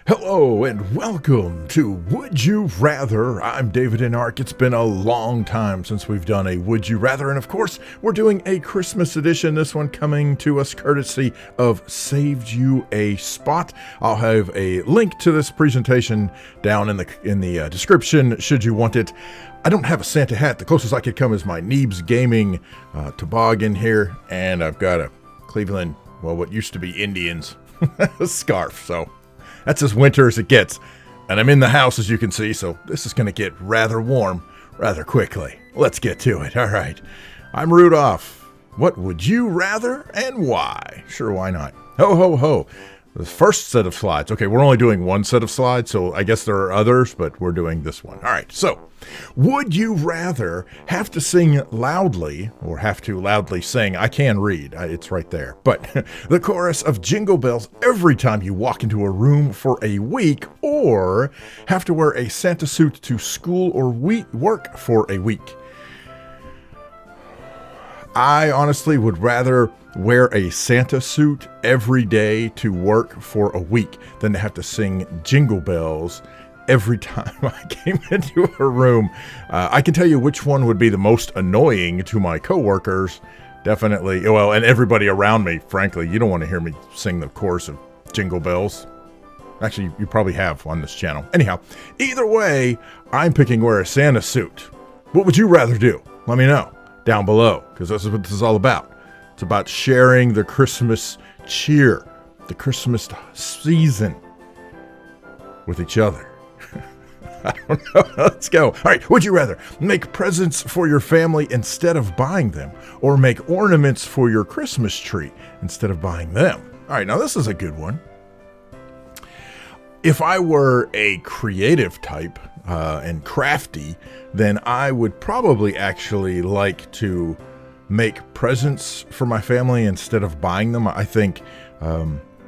Hello and welcome to Would You Rather. I'm davidinark. It's been a long time since we've done a Would You Rather, and of course, we're doing a Christmas edition. This one coming to us courtesy of Saved You a Spot. I'll have a link to this presentation down in the description should you want it. I don't have a Santa hat. The closest I could come is my Neebs Gaming toboggan here, and I've got a Cleveland, well, what used to be Indians scarf, so that's as winter as it gets. And I'm in the house, as you can see, so this is going to get rather warm rather quickly. Let's get to it. All right. I'm Rudolph. What would you rather and why? Sure, why not? Ho, ho, ho. The first set of slides. Okay, we're only doing one set of slides, so I guess there are others, but we're doing this one. All right, so would you rather have to sing loudly, or have to loudly sing, I can read, it's right there, but the chorus of Jingle Bells every time you walk into a room for a week, or have to wear a Santa suit to school or work for a week? I honestly would rather wear a Santa suit every day to work for a week than to have to sing Jingle Bells every time I came into a room. I can tell you which one would be the most annoying to my coworkers. Definitely, well, and everybody around me, frankly. You don't want to hear me sing the chorus of Jingle Bells. Actually, you probably have on this channel. Anyhow, either way, I'm picking wear a Santa suit. What would you rather do? Let me know down below, because this is what this is all about. It's about sharing the Christmas cheer, the Christmas season with each other. I don't know. Let's go. All right. Would you rather make presents for your family instead of buying them, or make ornaments for your Christmas tree instead of buying them? All right. Now, this is a good one. If I were a creative type and crafty, then I would probably actually like to make presents for my family instead of buying them. I think,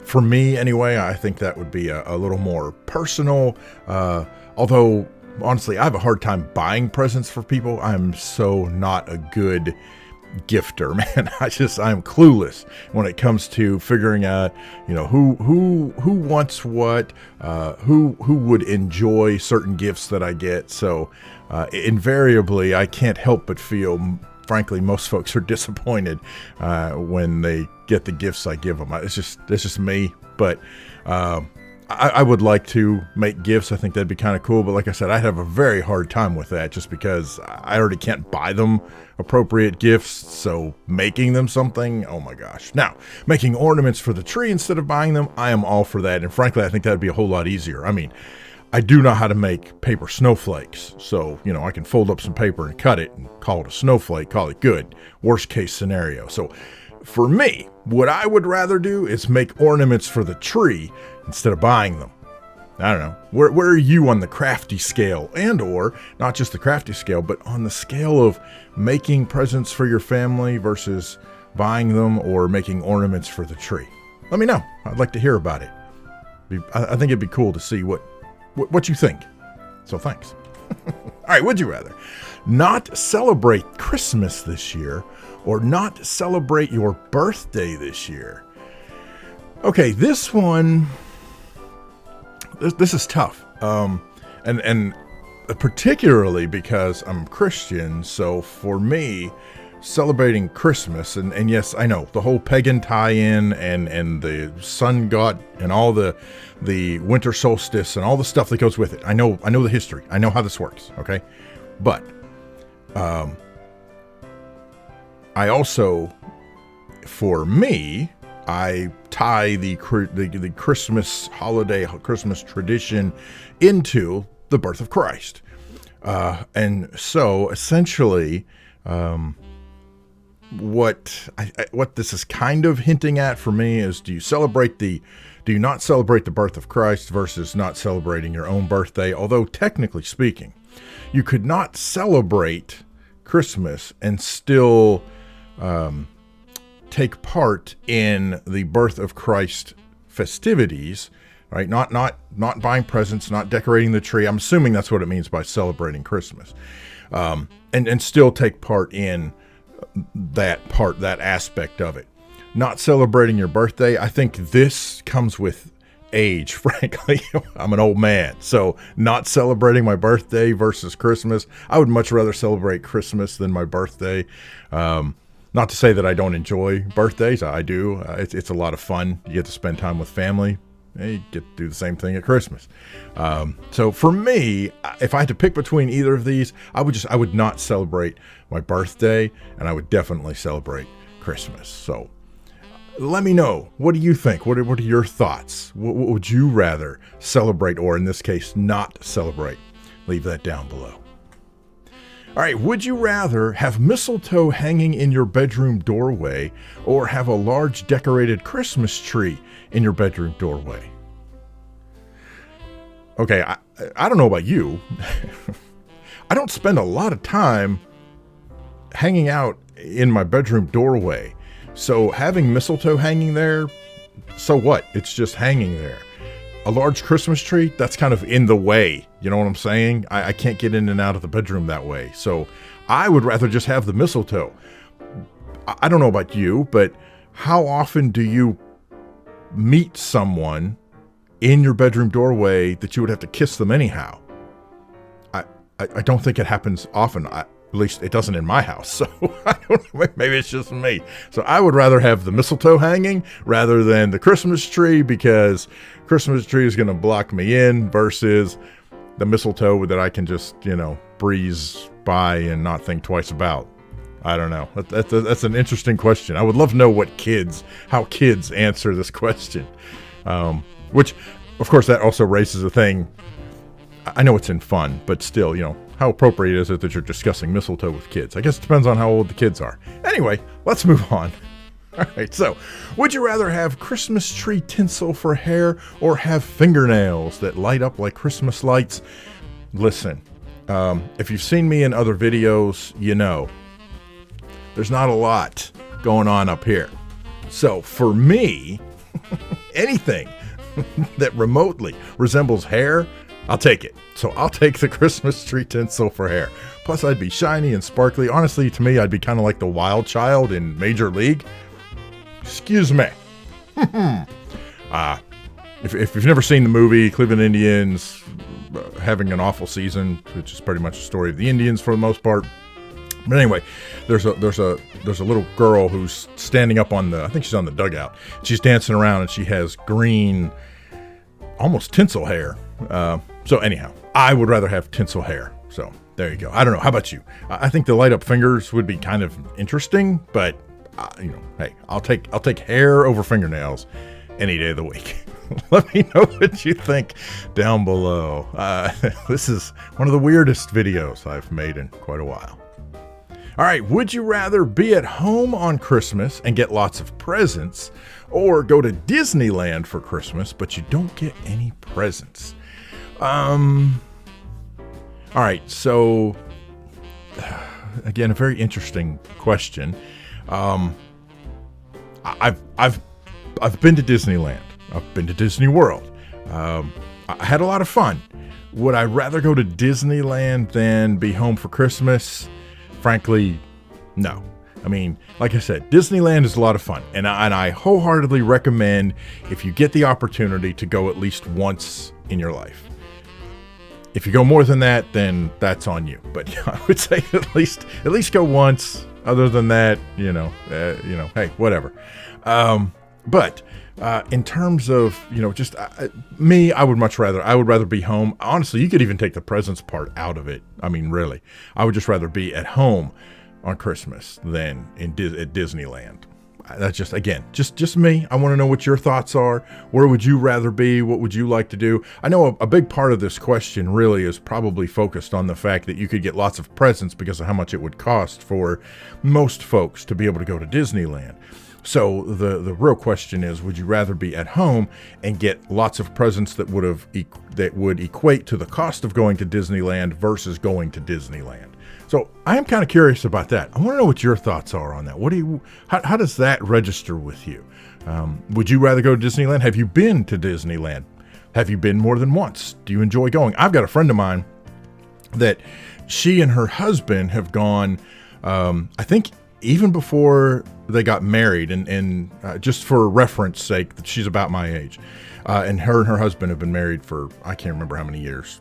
for me anyway, I think that would be a little more personal. Although, honestly, I have a hard time buying presents for people. I'm so not a good gifter, man. I'm clueless when it comes to figuring out, who wants what, who would enjoy certain gifts that I get. So, invariably, I can't help but feel, frankly, most folks are disappointed when they get the gifts I give them. It's just me. But I would like to make gifts. I think that'd be kind of cool. But like I said, I'd have a very hard time with that just because I already can't buy them appropriate gifts. So making them something, oh my gosh. Now, making ornaments for the tree instead of buying them, I am all for that. And frankly, I think that'd be a whole lot easier. I mean, I do know how to make paper snowflakes. So, I can fold up some paper and cut it and call it a snowflake, call it good. Worst case scenario. So for me, what I would rather do is make ornaments for the tree instead of buying them. I don't know. Where are you on the crafty scale? And or not just the crafty scale, but on the scale of making presents for your family versus buying them or making ornaments for the tree? Let me know. I'd like to hear about it. I think it'd be cool to see what you think. So thanks. All right, would you rather not celebrate Christmas this year or not celebrate your birthday this year? Okay, this one, this is tough. And particularly because I'm Christian, so for me, celebrating Christmas, and yes, I know, the whole pagan tie-in and the sun god and all the winter solstice and all the stuff that goes with it. I know the history. I know how this works, okay? But I also, for me, I tie the Christmas holiday, Christmas tradition into the birth of Christ. And so essentially, what this is kind of hinting at for me is, do you not celebrate the birth of Christ versus not celebrating your own birthday? Although technically speaking, you could not celebrate Christmas and still take part in the birth of Christ festivities, right? Not buying presents, not decorating the tree. I'm assuming that's what it means by celebrating Christmas, and still take part in that aspect of it. Not celebrating your birthday. I think this comes with age, frankly. I'm an old man. So not celebrating my birthday versus Christmas. I would much rather celebrate Christmas than my birthday. Not to say that I don't enjoy birthdays. I do. It's a lot of fun. You get to spend time with family. You get to do the same thing at Christmas. So for me, if I had to pick between either of these, I would not celebrate my birthday, and I would definitely celebrate Christmas. So let me know. What do you think? What are your thoughts? What would you rather celebrate, or in this case, not celebrate? Leave that down below. All right, would you rather have mistletoe hanging in your bedroom doorway or have a large decorated Christmas tree in your bedroom doorway? Okay, I don't know about you. I don't spend a lot of time hanging out in my bedroom doorway. So having mistletoe hanging there, so what? It's just hanging there. A large Christmas tree, that's kind of in the way. You know what I'm saying? I can't get in and out of the bedroom that way. So I would rather just have the mistletoe. I don't know about you, but how often do you meet someone in your bedroom doorway that you would have to kiss them anyhow? I don't think it happens often. At least it doesn't in my house. So I don't know, maybe it's just me. So I would rather have the mistletoe hanging rather than the Christmas tree, because Christmas tree is going to block me in versus the mistletoe that I can just, breeze by and not think twice about. I don't know. That's an interesting question. I would love to know how kids answer this question. Which, of course, that also raises a thing. I know it's in fun, but still, how appropriate is it that you're discussing mistletoe with kids? I guess it depends on how old the kids are. Anyway, let's move on. All right, so would you rather have Christmas tree tinsel for hair or have fingernails that light up like Christmas lights? Listen, if you've seen me in other videos, there's not a lot going on up here. So for me, anything that remotely resembles hair, I'll take it. So I'll take the Christmas tree tinsel for hair. Plus, I'd be shiny and sparkly. Honestly, to me, I'd be kind of like the wild child in Major League. Excuse me. If you've never seen the movie, Cleveland Indians having an awful season, which is pretty much the story of the Indians for the most part. But anyway, there's a little girl who's standing up I think she's on the dugout. She's dancing around and she has green, almost tinsel hair. So anyhow, I would rather have tinsel hair. So there you go. I don't know. How about you? I think the light up fingers would be kind of interesting, but hey, I'll take hair over fingernails any day of the week. Let me know what you think down below. This is one of the weirdest videos I've made in quite a while. All right, would you rather be at home on Christmas and get lots of presents, or go to Disneyland for Christmas but you don't get any presents? All right, so again, a very interesting question. I've been to Disneyland. I've been to Disney World. I had a lot of fun. Would I rather go to Disneyland than be home for Christmas? Frankly, no. I mean, like I said, Disneyland is a lot of fun, and I wholeheartedly recommend, if you get the opportunity, to go at least once in your life. If you go more than that, then that's on you. But I would say at least go once. Other than that, hey, whatever. But in terms of me, I would rather be home. Honestly, you could even take the presents part out of it. I mean, really, I would just rather be at home on Christmas than at Disneyland. That's just me. I want to know what your thoughts are. Where would you rather be? What would you like to do? I know a big part of this question really is probably focused on the fact that you could get lots of presents because of how much it would cost for most folks to be able to go to Disneyland. So the real question is, would you rather be at home and get lots of presents that would equate to the cost of going to Disneyland versus going to Disneyland? So I am kind of curious about that. I want to know what your thoughts are on that. How does that register with you? Would you rather go to Disneyland? Have you been to Disneyland? Have you been more than once? Do you enjoy going? I've got a friend of mine that she and her husband have gone, I think even before they got married, and just for reference sake, she's about my age, and her husband have been married for, I can't remember how many years,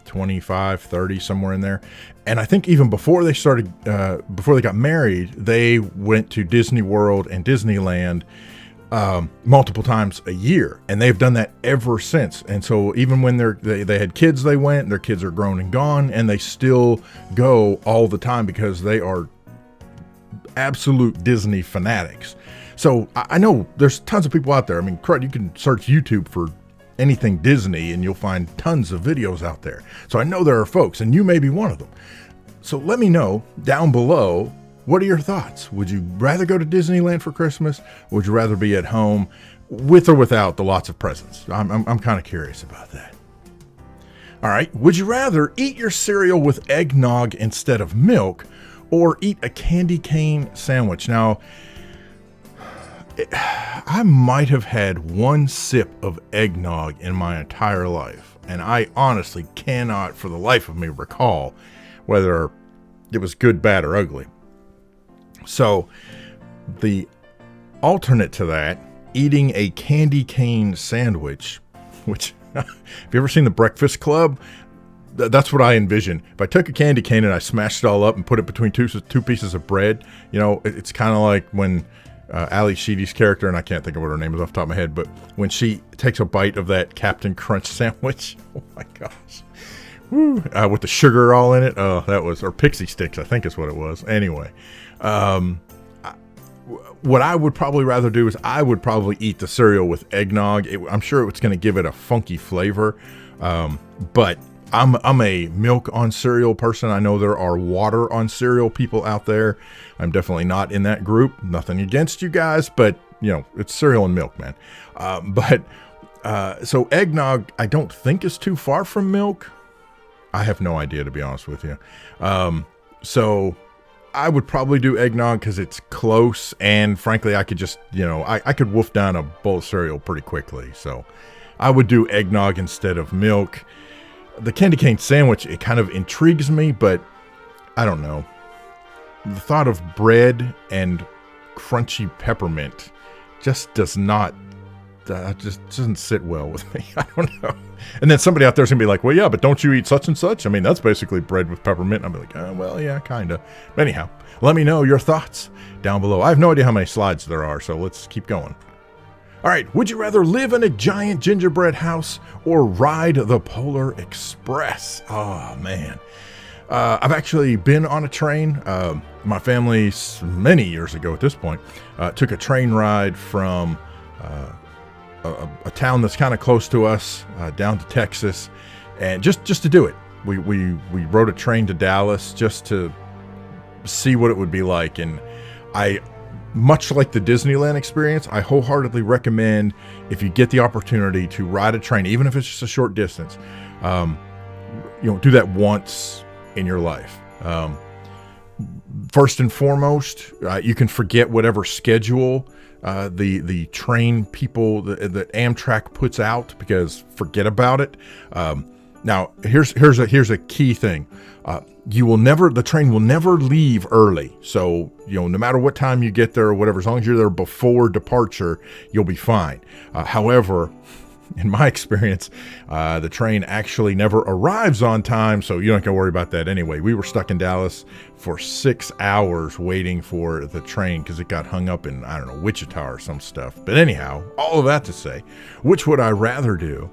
25, 30, somewhere in there. And I think even before they got married, they went to Disney World and Disneyland multiple times a year, and they've done that ever since. And so even when they had kids, they went. Their kids are grown and gone, and they still go all the time because they are absolute Disney fanatics. So I know there's tons of people out there. I mean, crud, you can search YouTube for anything Disney and you'll find tons of videos out there. So I know there are folks, and you may be one of them. So let me know down below, what are your thoughts? Would you rather go to Disneyland for Christmas? Would you rather be at home with or without the lots of presents? I'm kind of curious about that. All right. Would you rather eat your cereal with eggnog instead of milk, or eat a candy cane sandwich? Now, I might have had one sip of eggnog in my entire life, and I honestly cannot for the life of me recall whether it was good, bad, or ugly. So the alternate to that, eating a candy cane sandwich, which, have you ever seen The Breakfast Club? That's what I envision. If I took a candy cane and I smashed it all up and put it between two pieces of bread, it's kind of like when Ali Sheedy's character, and I can't think of what her name is off the top of my head, but when she takes a bite of that Captain Crunch sandwich, oh my gosh, woo, with the sugar all in it, or Pixie Sticks, I think is what it was. Anyway, what I would probably rather do is I would probably eat the cereal with eggnog. I'm sure it's going to give it a funky flavor, but I'm a milk on cereal person. I know there are water on cereal people out there. I'm definitely not in that group. Nothing against you guys, but it's cereal and milk, man. So eggnog, I don't think is too far from milk. I have no idea, to be honest with you. So I would probably do eggnog because it's close, and frankly, I could just, I could wolf down a bowl of cereal pretty quickly. So I would do eggnog instead of milk. The candy cane sandwich, it kind of intrigues me, but I don't know. The thought of bread and crunchy peppermint just does not, just doesn't sit well with me. I don't know. And then somebody out there's going to be like, well, yeah, but don't you eat such and such? I mean, that's basically bread with peppermint. And I'll be like, oh, well, yeah, kind of. But anyhow, let me know your thoughts down below. I have no idea how many slides there are, so let's keep going. All right, would you rather live in a giant gingerbread house or ride the Polar Express? Oh, man. I've actually been on a train. My family, many years ago at this point, took a train ride from a town that's kind of close to us down to Texas, and just to do it. We rode a train to Dallas just to see what it would be like, and much like the Disneyland experience, I wholeheartedly recommend, if you get the opportunity to ride a train, even if it's just a short distance, do that once in your life. First and foremost, you can forget whatever schedule the train people that Amtrak puts out, because forget about it. Now, here's a key thing. The train will never leave early. So, no matter what time you get there or whatever, as long as you're there before departure, you'll be fine. However, in my experience, the train actually never arrives on time, so you don't have to worry about that anyway. We were stuck in Dallas for 6 hours waiting for the train because it got hung up in, I don't know, Wichita or some stuff. But anyhow, all of that to say, which would I rather do?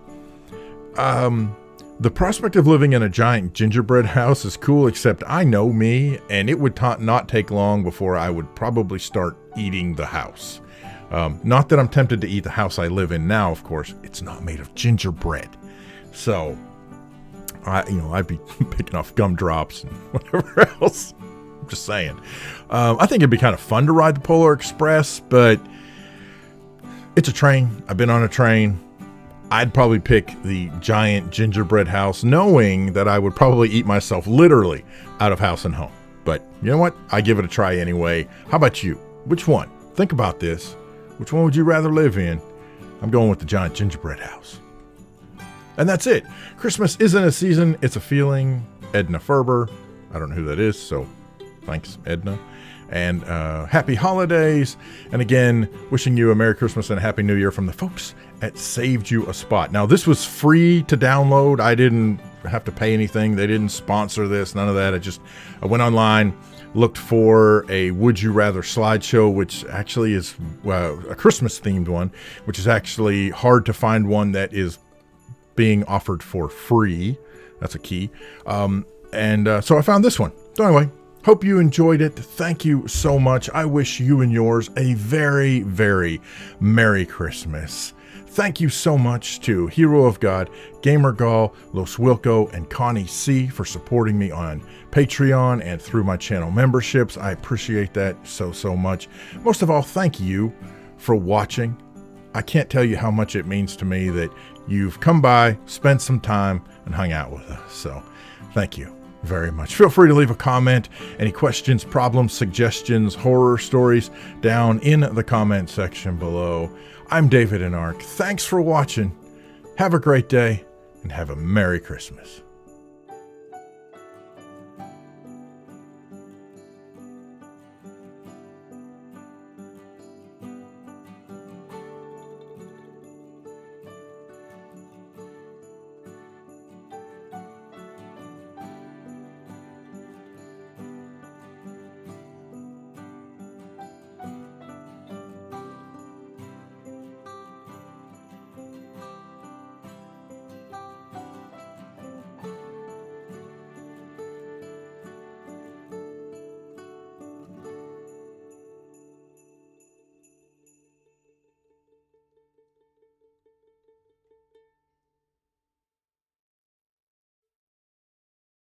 The prospect of living in a giant gingerbread house is cool, except I know me, and it would not take long before I would probably start eating the house. Not that I'm tempted to eat the house I live in now, of course. It's not made of gingerbread. So, I'd be picking off gumdrops and whatever else. I'm just saying. I think it'd be kind of fun to ride the Polar Express, but it's a train. I've been on a train. I'd probably pick the giant gingerbread house, knowing that I would probably eat myself literally out of house and home. But you know what? I give it a try anyway. How about you? Which one? Think about this. Which one would you rather live in? I'm going with the giant gingerbread house. And that's it. Christmas isn't a season, it's a feeling. Edna Ferber. I don't know who that is, so thanks, Edna. And happy holidays. And again, wishing you a Merry Christmas and a Happy New Year from the folks at Saved You a Spot. Now, this was free to download. I didn't have to pay anything. They didn't sponsor this, none of that. I went online, looked for a Would You Rather slideshow, which actually is a Christmas themed one, which is actually hard to find one that is being offered for free. That's a key. So I found this one. So anyway, hope you enjoyed it. Thank you so much. I wish you and yours a very, very Merry Christmas. Thank you so much to Hero of God, GamerGull, LosWilko, and Connie C for supporting me on Patreon and through my channel memberships. I appreciate that so, so much. Most of all, thank you for watching. I can't tell you how much it means to me that you've come by, spent some time, and hung out with us. So thank you very much. Feel free to leave a comment. Any questions, problems, suggestions, horror stories down in the comment section below. I'm davidinark. Thanks for watching. Have a great day and have a Merry Christmas.